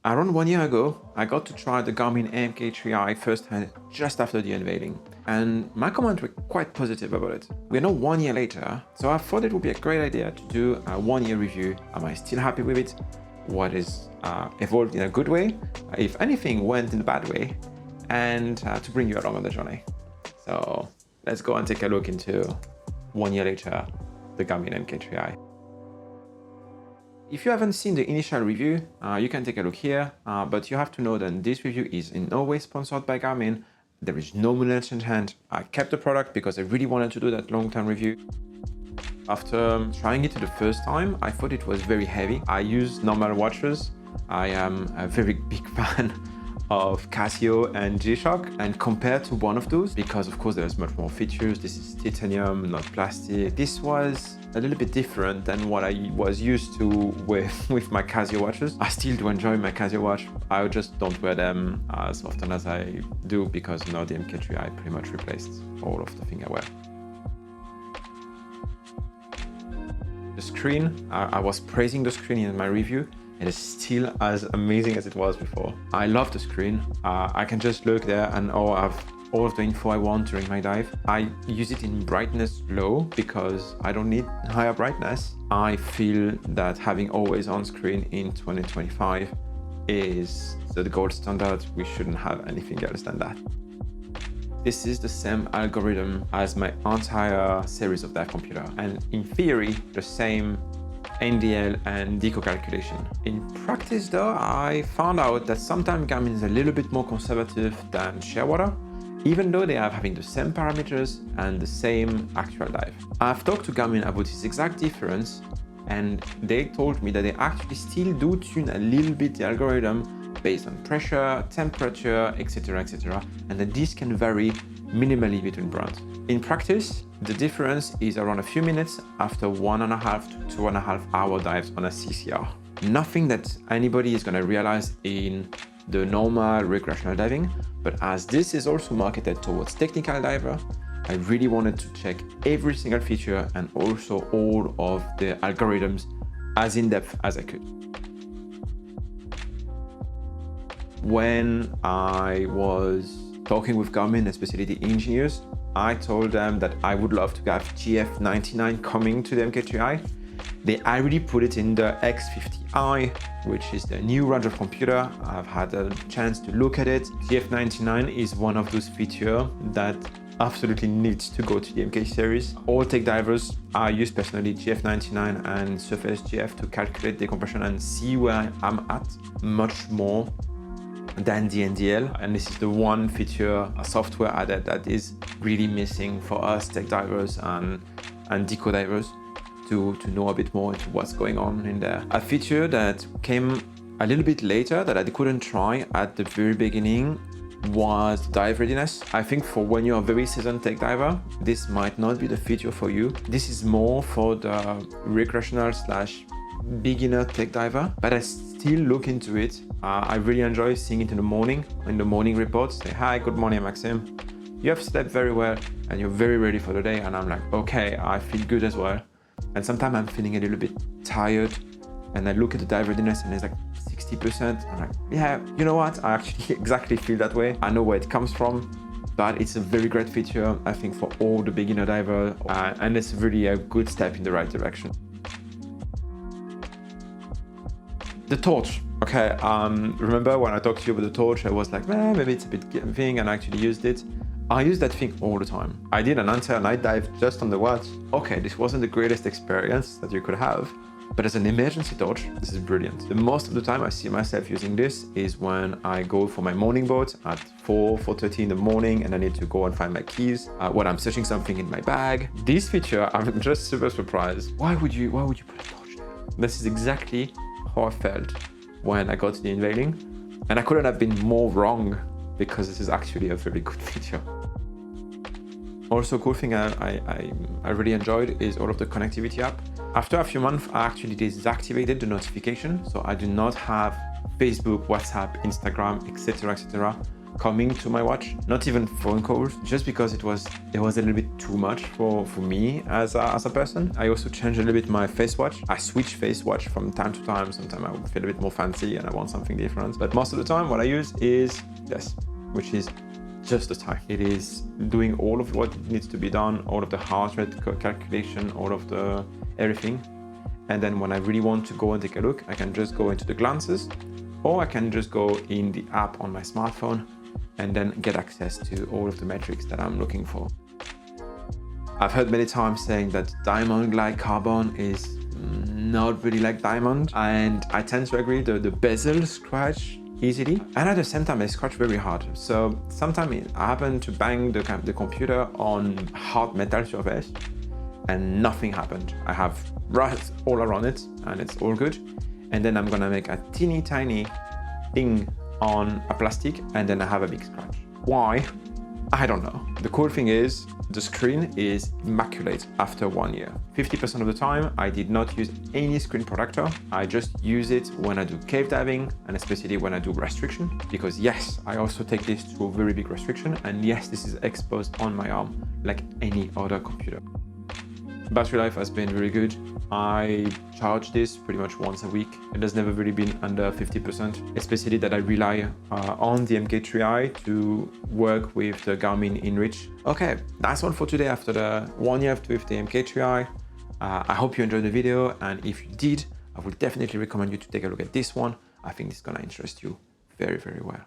Around 1 year ago, I got to try the Garmin Mk3i firsthand just after the unveiling, and my comments were quite positive about it. We're now 1 year later, so I thought it would be a great idea to do a 1 year review. Am I still happy with it? What is evolved in a good way? If anything went in a bad way? And to bring you along on the journey. So let's go and take a look into 1 year later, the Garmin Mk3i. If you haven't seen the initial review, you can take a look here, but you have to know that this review is in no way sponsored by Garmin. There is no money change hand. I kept the product because I really wanted to do that long-term review. After trying it the first time, I thought it was very heavy. I use normal watches. I am a very big fan of Casio and G-Shock, and compared to one of those, because of course there's much more features, this is titanium, not plastic. This was a little bit different than what I was used to with my Casio watches. I still do enjoy my Casio watch. I just don't wear them as often as I do because now the Mk3i pretty much replaced all of the things I wear. The screen, I was praising the screen in my review. It is still as amazing as it was before. I love the screen. I can just look there and I have all of the info I want during my dive. I use it in brightness low because I don't need higher brightness. I feel that having always on screen in 2025 is the gold standard. We shouldn't have anything else than that. This is the same algorithm as my entire series of that computer, and in theory, the same NDL and deco calculation. In practice though, I found out that sometimes Garmin is a little bit more conservative than Shearwater, even though they are having the same parameters and the same actual dive. I've talked to Garmin about this exact difference, and they told me that they actually still do tune a little bit the algorithm based on pressure, temperature, etc., and that this can vary minimally between brands. In practice, the difference is around a few minutes after 1.5 to 2.5 hour dives on a CCR. Nothing that anybody is going to realize in the normal recreational diving, but as this is also marketed towards technical diver, I really wanted to check every single feature and also all of the algorithms as in-depth as I could. When I was talking with Garmin, especially the engineers, I told them that I would love to have GF99 coming to the Mk3i. They already put it in the X50i, which is the new range of computer. I've had a chance to look at it. GF99 is one of those features that absolutely needs to go to the MK series. All tech divers, I use personally GF99 and Surface GF to calculate decompression and see where I'm at much more than the NDL, and this is the one feature, a software added, that is really missing for us tech divers and deco divers to know a bit more into what's going on in there. A feature that came a little bit later that I couldn't try at the very beginning was dive readiness. I think for when you're a very seasoned tech diver, this might not be the feature for you. This is more for the recreational / beginner tech diver, but I still look into it. I really enjoy seeing it in the morning reports. Say, hi, good morning, Maxim. You have slept very well and you're very ready for the day. And I'm like, okay, I feel good as well. And sometimes I'm feeling a little bit tired and I look at the dive readiness and it's like 60%. I'm like, yeah, you know what? I actually exactly feel that way. I know where it comes from, but it's a very great feature, I think, for all the beginner divers, and it's really a good step in the right direction. The torch. Okay, remember when I talked to you about the torch, I was like, maybe it's a bit thing, and I actually used it. I use that thing all the time. I did an entire night dive just on the watch. Okay, this wasn't the greatest experience that you could have, but as an emergency torch, this is brilliant. The most of the time I see myself using this is when I go for my morning boat at 4:30 in the morning and I need to go and find my keys, when I'm searching something in my bag. This feature, I'm just super surprised. Why would you put a torch there? This is exactly how I felt when I got to the unveiling, and I couldn't have been more wrong because this is actually a very good feature. Also, cool thing I really enjoyed is all of the connectivity app. After a few months, I actually deactivated the notification, so I do not have Facebook, WhatsApp, Instagram, etc. coming to my watch, not even phone calls, just because it was a little bit too much for me as a person. I also changed a little bit my face watch. I switch face watch from time to time. Sometimes I feel a bit more fancy and I want something different. But most of the time what I use is this, which is just the time. It is doing all of what needs to be done, all of the heart rate calculation, all of the everything. And then when I really want to go and take a look, I can just go into the glances, or I can just go in the app on my smartphone and then get access to all of the metrics that I'm looking for. I've heard many times saying that diamond-like carbon is not really like diamond, and I tend to agree. The bezel scratch easily, and at the same time they scratch very hard. So sometimes I happen to bang the computer on hard metal surface and nothing happened. I have rust all around it and it's all good. And then I'm gonna make a teeny tiny thing on a plastic and then I have a big scratch. Why? I don't know. The cool thing is the screen is immaculate after 1 year. 50% of the time, I did not use any screen protector. I just use it when I do cave diving and especially when I do restriction, because yes, I also take this to a very big restriction, and yes, this is exposed on my arm like any other computer. Battery life has been very good. I charge this pretty much once a week. It has never really been under 50%, especially that I rely on the Mk3i to work with the Garmin InReach. Okay, that's all for today after the 1 year with the Mk3i. I hope you enjoyed the video, and if you did, I would definitely recommend you to take a look at this one. I think it's gonna interest you very, very well.